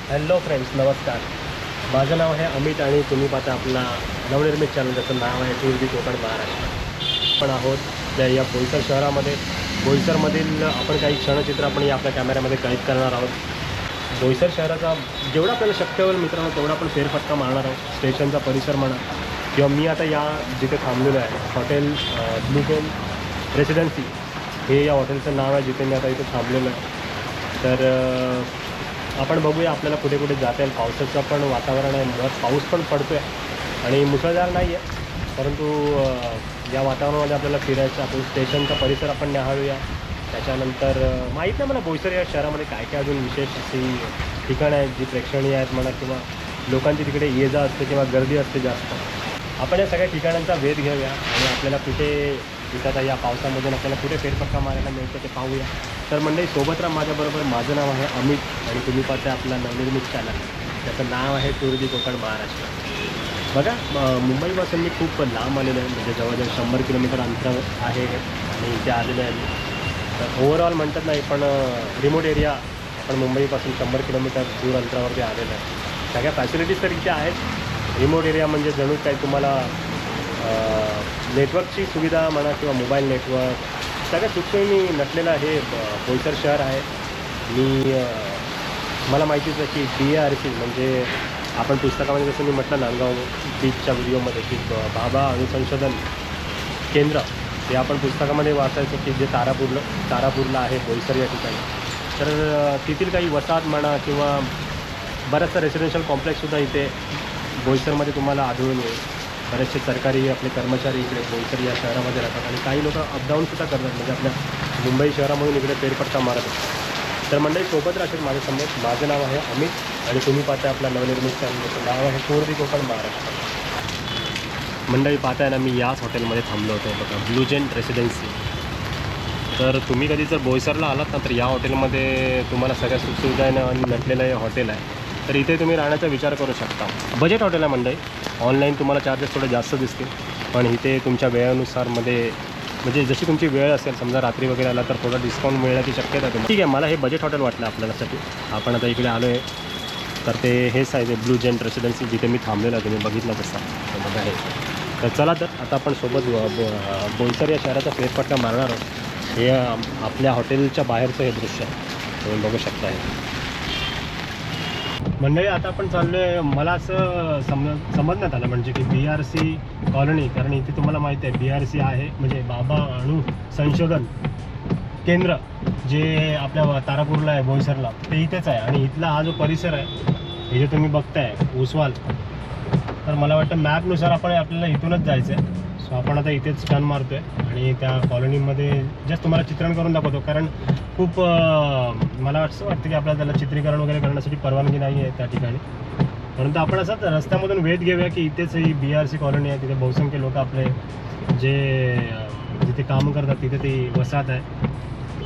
Hello friends, नमस्कार. माझं नाव आहे अमित आणि तुम्ही पाहता आपला नवनिर्मित चॅनल, ज्याचं नाव आहे टूर दी कोकण महाराष्ट्र. आपण आहोत त्या या बोईसर शहरामध्ये. बोईसरमधील आपण काही क्षणचित्र आपण या आपल्या कॅमेऱ्यामध्ये कैद करणार आहोत. बोईसर शहराचा जेवढा आपल्याला शक्य होईल मित्रांनो तेवढा आपण फेरफटका मारणार आहोत. स्टेशनचा परिसर म्हणा किंवा मी आता या जिथे थांबलेलो आहे हॉटेल ब्लूजेन रेसिडेन्सी, हे या हॉटेलचं नाव आहे जिथे मी आता इथे थांबलेलो आहे. तर आपण बघूया आपल्याला कुठे कुठे जाता येईल. पावसाचं पण वातावरण आहे, मुळात पाऊस पण पडतो आहे आणि मुसळधार नाही आहे, परंतु या वातावरणामध्ये आपल्याला फिरायचं. आपण स्टेशनचा परिसर आपण निहाळूया. त्याच्यानंतर माहीत नाही मला बोईसर या शहरामध्ये काय काय अजून विशेष अशी ठिकाणं आहेत जी प्रेक्षणीय आहेत म्हणा, किंवा लोकांची तिकडे ये जा असते किंवा गर्दी असते जास्त. आपण या सगळ्या ठिकाणांचा वेध घेऊया आणि आपल्याला कुठे तिथं आता या पावसामधून आपल्याला कुठे फेरफटका मारायला मिळतो ते पाहूया. तर मंडळी सोबत राहा माझ्याबरोबर. माझं नाव आहे अमित आणि तुम्ही पाहता आपला नवनिर्मित चॅनल, त्याचं नाव आहे टूर दी कोकण महाराष्ट्र. बघा, मुंबईपासून मी खूप लांब आलेलो आहे, म्हणजे जवळजवळ 100 किलोमीटर अंतर आहे आणि इथे आलेलो आहे मी. तर ओव्हरऑल म्हणतात नाही, पण रिमोट एरिया आपण मुंबईपासून 100 किलोमीटर दूर अंतरावरती आलेलं आहे. सगळ्या फॅसिलिटीज तर इथे आहेत. रिमोट एरिया म्हणजे जणू काही तुम्हाला नेटवर्कची सुविधा म्हणा किंवा मोबाईल नेटवर्क सगळ्या सुखसोयींनी नटलेलं हे बोईसर शहर आहे. मला माहितीच आहे की BRC म्हणजे आपण पुस्तकामध्ये जसं मी म्हटलं नांदगाव बीचच्या व्हिडिओमध्ये की भाभा अणुसंशोधन केंद्र, ते आपण पुस्तकामध्ये वाचायचं की जे तारापूरला आहे बोईसर या ठिकाणी. तर तेथील काही वसाहत म्हणा किंवा बऱ्याचशा रेसिडेन्शियल कॉम्प्लेक्ससुद्धा इथे बोईसरमध्ये तुम्हाला आढळून येईल. बरेचसे सरकारी आपले कर्मचारी इकडे बोईसर या शहरामध्ये राहतात आणि काही लोक अपडाऊनसुद्धा करतात, म्हणजे आपल्या मुंबई शहरामधून इकडे फेरफटका मारत असतात. तर मंडळी सोबत राहतील माझ्यासमोर. माझं नाव आहे अमित आणि तुम्ही पाहताय आपला नवनिर्मित चॅनल, त्याचं नाव आहे टूर दी कोकण महाराष्ट्र. मंडळी पाहताय ना, मी याच हॉटेलमध्ये थांबलो होतो बघा, ब्लूजेन रेसिडेन्सी. तर तुम्ही कधी जर बोईसरला आलात ना तर या हॉटेलमध्ये तुम्हाला सगळ्या सुखसुविधांनी नटलेलं हे हॉटेल आहे. तर इथे तुम्ही राहण्याचा विचार करू शकता. बजेट हॉटेल आहे मंडळी. ऑनलाईन तुम्हाला चार्जेस थोडे जास्त दिसतील, पण इथे तुमच्या वेळेनुसार म्हणजे जशी तुमची वेळ असेल, समजा रात्री वगैरे आला तर थोडा डिस्काउंट मिळण्याची शक्यता आहे तुम्हाला. ठीक आहे, मला हे बजेट हॉटेल वाटलं आपल्यासाठी. आपण आता इकडे आलो आहे तर ते हेच आहे ब्लूजेन रेसिडेन्सी जिथे मी थांबलेलो आहे, तुम्ही बघितलं तसं बघा हे. तर चला, तर आता आपण सोबत बोईसर या शहराचा फेरफटका मारणार आहोत. हे आपल्या हॉटेलच्या बाहेरचं हे दृश्य तुम्ही बघू शकता. हे मंडळी आता आपण चाललो आहे, मला असं समजण्यात आलं म्हणजे की BRC कॉलनी, कारण इथे तुम्हाला माहिती आहे BRC आहे म्हणजे भाभा अणु संशोधन केंद्र, जे आपल्या तारापूरला आहे बोईसरला, ते इथेच आहे. आणि इथला हा जो परिसर आहे हे जे तुम्ही बघताय उस्वाल, तर मला वाटतं मॅपनुसार आपल्याला इथूनच जायचं आहे. सो आपण आता इथेच टर्न मारतो आहे आणि त्या कॉलनीमध्ये जस्ट तुम्हाला चित्रण करून दाखवतो, कारण खूप मला असं वाटतं की आपल्याला त्याला चित्रीकरण वगैरे करण्यासाठी परवानगी नाही आहे त्या ठिकाणी. परंतु आपण असंच रस्त्यामधून वेध घेऊया की इथेच ही BRC कॉलनी आहे. तिथे बहुसंख्य लोक आपले जे जिथे काम करतात तिथे ती वसाहत आहे.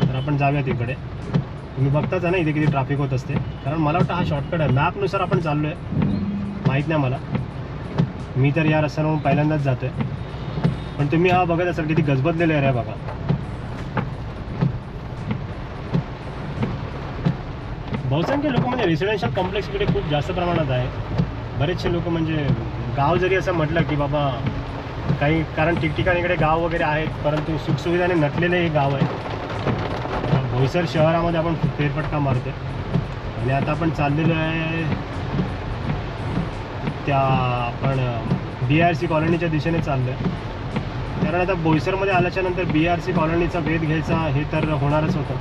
तर आपण जाऊया तिकडे. तुम्ही बघताच आहे ना इथे किती ट्रॅफिक होत असते, कारण मला वाटतं हा शॉर्टकट आहे. मॅपनुसार आपण चाललो आहे, माहीत नाही मला, मी तर या रस्त्यावरून पहिल्यांदाच जातो आहे. पण तुम्ही हा बघत असाल किती गजबजलेलं आहे बघा. बहुसंख्य लोक म्हणजे रेसिडेन्शियल कॉम्प्लेक्स इकडे खूप जास्त प्रमाणात आहे. बरेचसे लोक म्हणजे गाव जरी असं म्हटलं की बाबा काही, कारण ठिकठिकाणी इकडे गाव वगैरे आहेत, परंतु सुखसुविधाने नटलेले हे गाव आहे. बोईसर शहरामध्ये आपण फेरफटका मारतो आणि आता आपण चाललेलो आहे त्या आपण BRC कॉलनीच्या दिशेने चाललो आहे. कारण आता बोईसरमध्ये आल्याच्यानंतर BRC कॉलनीचा वेध घ्यायचा हे तर होणारच होतं.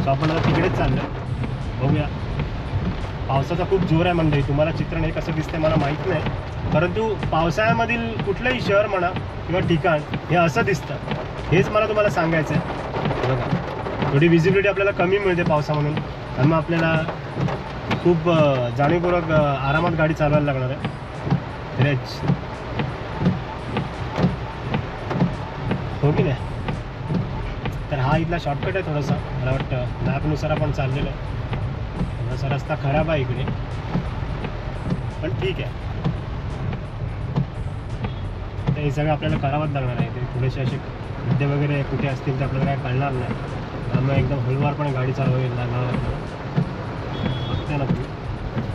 सो आपण आता तिकडेच चाललो आहे. बघूया. पावसाचा खूप जोर आहे मंडळी. तुम्हाला चित्रण हे कसं दिसतंय मला माहीत नाही, परंतु पावसाळ्यामधील कुठलंही शहर म्हणा किंवा ठिकाण हे असं दिसतं, हेच मला तुम्हाला सांगायचं आहे. बघा, थोडी विजिबिलिटी आपल्याला कमी मिळते पावसामधून, आणि मग आपल्याला खूप जाणीवपूर्वक आरामात गाडी चालवायला लागणार आहे. हो की नाही? तर हा इथला शॉर्टकट आहे थोडासा, मला वाटतं मॅपनुसार आपण चाललेलो आहे. थोडासा रस्ता खराब आहे इकडे, पण ठीक आहे. तर हे सगळं आपल्याला करावंच लागणार आहे. ते थोडेसे असे खड्डे वगैरे कुठे असतील तर आपल्याला काय कळणार नाही, त्यामुळे एकदम हळूवारपणे गाडी चालवावी लागणार आपल्याला. बघते ना तुम्ही.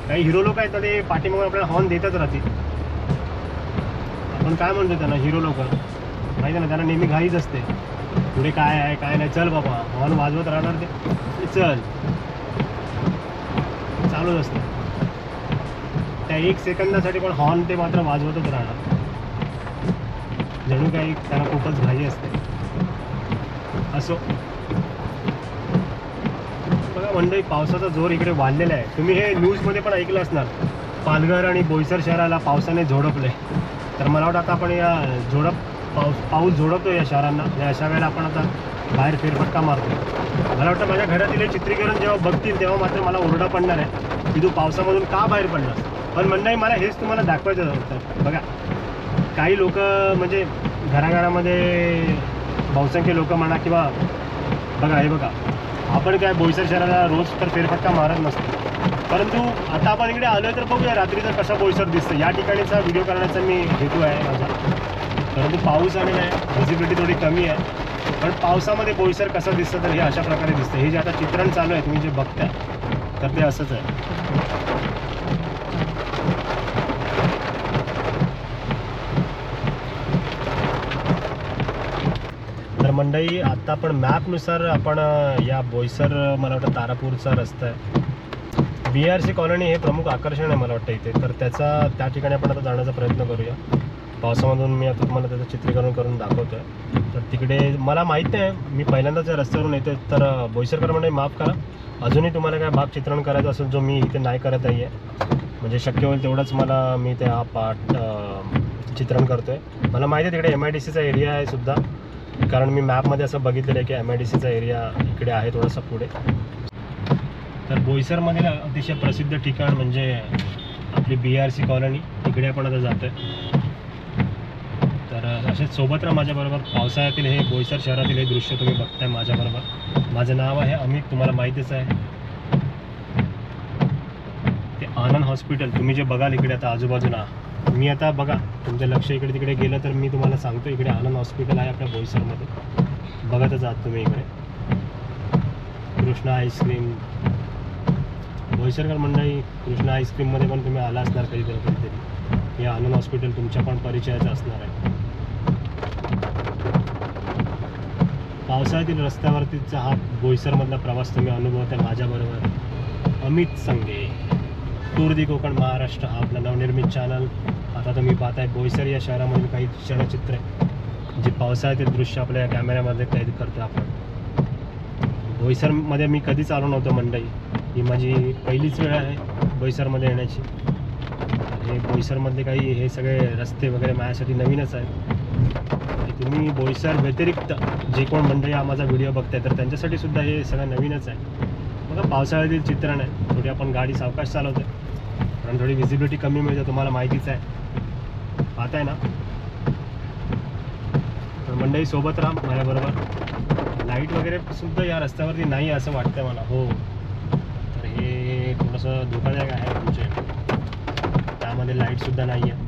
काही हिरो लोक आहेत ना, ते पाठीमागून आपल्याला हॉर्न देतच राहतील. आपण काय म्हणतो त्यांना, हिरो लोक माहिती ना, त्यांना नेहमी घाईच असते. पुढे काय आहे काय नाही, चल बाबा, हॉर्न वाजवत राहणार ते, चल चालूच असतं. त्या 1 सेकंदासाठी पण हॉर्न ते मात्र वाजवतच राहणार. जणू काही त्यांना खूपच घाई असते. असो, बघा मंडळी, पावसाचा जोर इकडे वाढलेला आहे. तुम्ही हे न्यूजमध्ये पण ऐकलं असणार, पालघर आणि बोईसर शहराला पावसाने झोडपले. तर मला वाटतं आता आपण या पाऊस झोडपतो या शहरांना, आणि अशा वेळेला आपण आता बाहेर फेरफटका मारतो. मला वाटतं माझ्या घरातील हे चित्रीकरण जेव्हा बघतील तेव्हा मात्र मला ओरडा पडणार आहे की तू पावसामधून का बाहेर पडलास. पण मंडळी, मला हेच तुम्हाला दाखवायचं होतं. बघा, काही लोक म्हणजे घराघरामध्ये बहुसंख्य लोक म्हणा, किंवा बघा हे बघा, आपण काय बोईसर शहराला रोज तर फेरफटका मारत नसतो, परंतु आता आपण इकडे आलो तर बघूया रात्रीचं कसं बोईसर दिसतं. या ठिकाणीचा व्हिडिओ करण्याचा मी हेतू आहे माझा. परंतु पाऊस आलेला आहे, व्हिजिबिलिटी थोडी कमी आहे, पण पावसामध्ये बोईसर कसं दिसतं तर हे अशा प्रकारे दिसतं. हे जे आता चित्रण चालू आहे, तुम्ही जे बघताय, तर ते असंच आहे. तर मंडळी, आता आपण मॅपनुसार आपण या बोईसर, मला वाटतं तारापूरचा रस्ता आहे. BRC कॉलनी हे प्रमुख आकर्षण आहे मला वाटतं इथे. तर त्या ठिकाणी आपण आता जाण्याचा प्रयत्न करूया. पावसामधून मी आता तुम्हाला त्याचं चित्रीकरण करून दाखवतो आहे. तर तिकडे मला माहीत नाही, मी पहिल्यांदाच या रस्त्यावरून येतो. तर बोईसरकर मंडळी माफ करा, अजूनही तुम्हाला काय भाग चित्रण करायचं असेल जो मी इथे नाही करत आहे, म्हणजे शक्य होईल तेवढंच मी ते हा पार्ट चित्रण करतो आहे. मला माहिती आहे तिकडे MIDCचा एरिया आहे सुद्धा, कारण मी मॅपमध्ये असं बघितलेलं आहे की MIDCचा एरिया इकडे आहे थोडासा पुढे. तर बोईसरमधील अतिशय प्रसिद्ध ठिकाण म्हणजे आपली BRC कॉलनी, इकडे आपण आता जातो आहे. तर असेच सोबत राहा माझ्याबरोबर. पावसाळ्यातील हे बोईसर शहरातील हे दृश्य तुम्ही बघताय माझ्याबरोबर. माझं नाव आहे अमित, तुम्हाला माहितीच आहे. ते आनंद हॉस्पिटल तुम्ही जे बघाल इकडे आता आजूबाजूला, मी आता बघा तुमचं लक्ष इकडे तिकडे गेलं तर मी तुम्हाला सांगतो, इकडे आनंद हॉस्पिटल आहे आपल्या बोईसरमध्ये. बघतच आहात तुम्ही इकडे. कृष्णा आईस्क्रीम, बोईसरकर मंडळी, कृष्णा आईस्क्रीममध्ये पण तुम्ही आला असणार कधीतरी. हे आनंद हॉस्पिटल तुमच्या पण परिचयाचं असणार आहे. पावसाळ्यातील रस्त्यावरतीचा हा बोईसरमधला प्रवास तुम्ही अनुभवता माझ्याबरोबर. अमित संगे, टूर दी कोकण महाराष्ट्र, हा आपला नवनिर्मित चॅनल. आता तुम्ही पाहताय बोईसर या शहरामधील काही क्षणचित्र जे पावसाळ्यातील दृश्य आपल्या कॅमेऱ्यामध्ये कैद करतो आपण. बोईसरमध्ये मी कधीच आलो नव्हतो मंडळी, ही माझी पहिलीच वेळ आहे बोईसरमध्ये येण्याची. हे बोईसरमधले काही हे सगळे रस्ते वगैरे माझ्यासाठी नवीनच आहेत. तुम्ही बोईसर व्यतिरिक्त जे कोण मंडळी हा माझा व्हिडिओ बघताय तर त्यांच्यासाठी सुद्धा हे सगळं नवीनच आहे. बघा, पावसाळ्यातील चित्रण आहे. थोडी आपण गाडी सावकाश चालवतो कारण थोडी व्हिजिबिलिटी कमी मिळते, तुम्हाला माहितीच आहे. पाहताय ना, तर मंडळी सोबत राहा माझ्याबरोबर. लाईट वगैरे सुद्धा या रस्त्यावरती नाही असं वाटतंय मला. हो, तर हे थोडंसं धोकादायक आहे तुमचे. त्यामध्ये लाईटसुद्धा नाही आहे.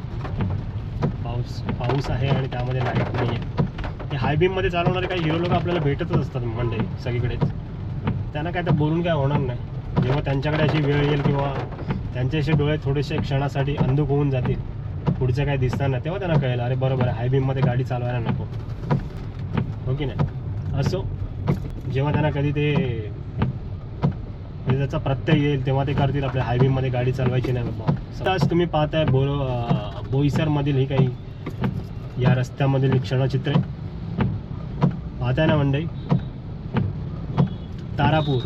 पाऊस आहे आणि त्यामध्ये लाईट नाही आहे. हे हायबीममध्ये चालवणारे काही हिरो लोक आपल्याला भेटतच असतात मंडळी सगळीकडेच. त्यांना काय तर बोलून काय होणार नाही. जेव्हा त्यांच्याकडे अशी वेळ येईल किंवा त्यांचे असे डोळे थोडेसे क्षणासाठी अंधुक होऊन जातील, पुढचं काय दिसणार नाही, तेव्हा त्यांना कळेल अरे बरोबर आहे, हायबीममध्ये गाडी चालवायला नको, हो की नाही. असो, जेव्हा त्यांना कधी ते त्याचा प्रत्यय येईल तेव्हा ते करतील आपल्या हायबीममध्ये गाडी चालवायची नाही बाबा. आज तुम्ही पाहताय बोईसरमधील ही काही या रस्त्यामधील क्षणचित्रे पाहताय ना मंडळी. Tarapur,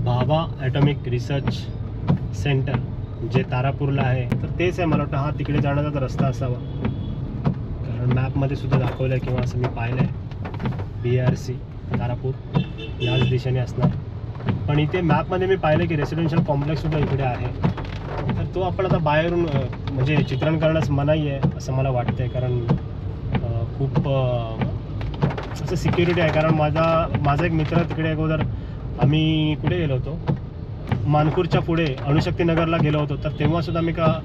Bhabha atomic research centre जे तारापूरला आहे, तर तेच आहे मला वाटतं. हा तिकडे जाण्याचा रस्ता असावा, कारण मॅपमध्ये सुद्धा दाखवलं आहे किंवा असं मी पाहिलं आहे. BRC तारापूर याच दिशेने असणार. पण इथे मॅपमध्ये मी पाहिलं की रेसिडेन्शियल कॉम्प्लेक्ससुद्धा इकडे आहे. तर तो आपण आता बाहेरून म्हणजे चित्रण करण्यास मनाई आहे असं मला वाटतं आहे, कारण खूप असं सिक्युरिटी आहे. कारण माझा एक मित्र तिकडे अगोदर आम्ही कुठे गेलो होतो, मानपूरच्या पुढे अणुशक्तीनगरला गेलो होतो, तर तेव्हासुद्धा मी का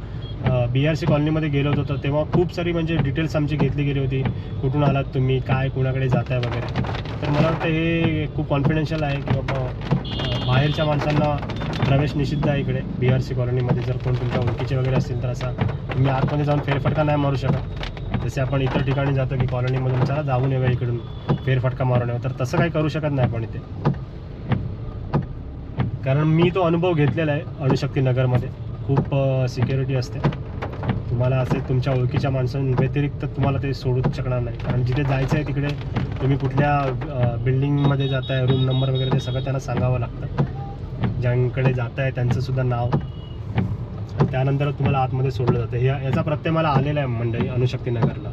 BRC कॉलनीमध्ये गेलो होतो. तर तेव्हा खूप सारी म्हणजे डिटेल्स आमची घेतली गेली होती, कुठून आलात तुम्ही, काय कुणाकडे जाताय वगैरे. तर मला वाटतं हे खूप कॉन्फिडेन्शियल आहे की बाबा बाहेरच्या माणसांना प्रवेश निषिद्ध आहे इकडे BRC कॉलनीमध्ये. जर कोण तुमच्या ओळखीचे वगैरे असतील तर असा तुम्ही आतमध्ये जाऊन फेरफटका नाही मारू शकत. जसे आपण इतर ठिकाणी जातो की कॉलनीमधून चला जाऊन येऊया इकडून फेरफटका मारून येऊ, तर तसं काही करू शकत नाही आपण इथे. कारण मी तो अनुभव घेतलेला आहे अणुशक्तीनगरमध्ये. खूप सिक्युरिटी असते. तुम्हाला असे तुमच्या ओळखीच्या माणसांव्यतिरिक्त तुम्हाला ते सोडूच शकणार नाही. कारण जिथे जायचं आहे तिकडे तुम्ही कुठल्या बिल्डिंगमध्ये जाताय, रूम नंबर वगैरे ते सगळं त्यांना सांगावं लागतं. ज्यांकडे जात आहे त्यांचंसुद्धा नाव, आणि त्यानंतर तुम्हाला आतमध्ये सोडलं जातं. याचा प्रत्यय मला आलेला आहे मंडळी अणुशक्तीनगरला.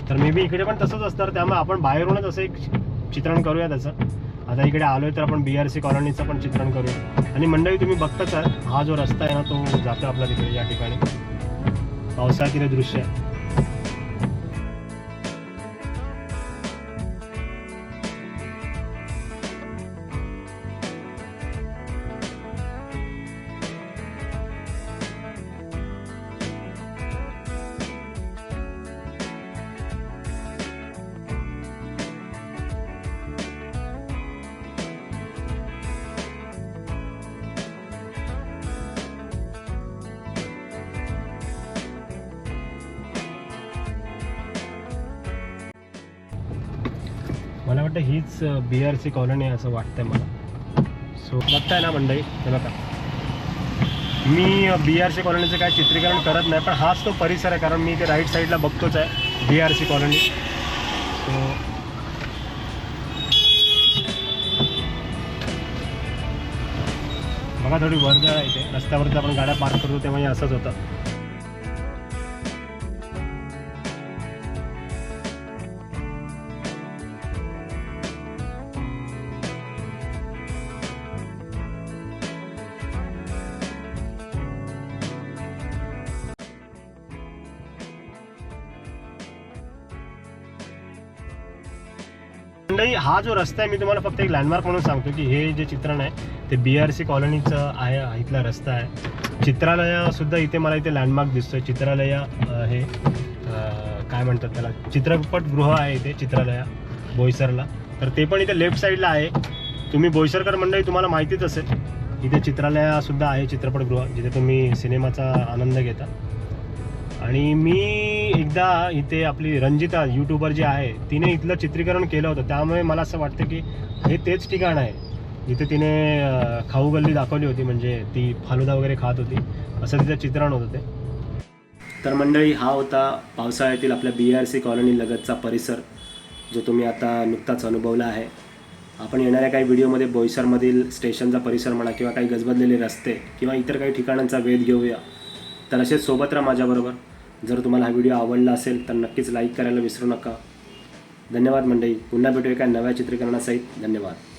तर मे बी इकडे पण तसंच असणार. त्यामुळे आपण बाहेरूनच असं एक चित्रण करूया त्याचं. आता इकडे आलोय तर आपण BRC कॉलनीचं पण चित्रण करूया. आणि मंडळी तुम्ही बघताच आहे, हा जो रस्ता आहे ना तो जातो आपला तिकडे या ठिकाणी. पावसाळ्यातील दृश्य आहे. मला वाटतं हीच BRC कॉलनी आहे असं वाटतंय मला. सो बघताय ना मंडळी, हे बघा मी BRC कॉलनीचं काय चित्रीकरण करत नाही, पण हाच तो परिसर आहे. कारण मी ते राईट साईडला बघतोच आहे BRC कॉलनी. सो बघा थोडी वर्दळ आहे इथे. रस्त्यावरती आपण गाड्या पार्क करतो तेव्हा असंच होतं. मंडळी हा जो रस्ता आहे मी तुम्हाला फक्त एक लँडमार्क म्हणून सांगतो की हे जे चित्रण आहे ते BRC कॉलनीचं आहे. इथला रस्ता आहे. चित्रालयासुद्धा इथे मला इथे लँडमार्क दिसतोय. चित्रालया हे काय म्हणतात त्याला, चित्रपटगृह आहे इथे चित्रालया बोईसरला. तर ते पण इथे लेफ्ट साईडला आहे. तुम्ही बोईसरकर मंडळी तुम्हाला माहितीच असेल, इथे चित्रालयासुद्धा आहे चित्रपटगृह, जिथे तुम्ही सिनेमाचा आनंद घेता. आणि मी एकदा इथे आपली रंजिता यूट्यूबर जी आहे तिने इथलं चित्रीकरण केलं होतं. त्यामुळे मला असं वाटतं की हे तेच ठिकाण आहे जिथे तिने खाऊ गल्ली दाखवली होती. म्हणजे ती फालुदा वगैरे खात होती, असं तिचं चित्रण होतं ते. तर मंडळी हा होता पावसाळ्यातील आपल्या BRC कॉलनी लगतचा परिसर, जो तुम्ही आता नुकताच अनुभवला आहे. आपण येणाऱ्या काही व्हिडिओमध्ये बोईसरमधील स्टेशनचा परिसर म्हणा किंवा काही गजबजलेले रस्ते किंवा इतर काही ठिकाणांचा वेध घेऊया. तर असेच सोबत राहा माझ्याबरोबर. जर तुम्हाला हा व्हिडिओ आवडला असेल तर नक्कीच लाईक करायला विसरू नका. धन्यवाद मंडळी. पुन्हा भेटूया एका नव्या चित्रीकरणासहित. धन्यवाद.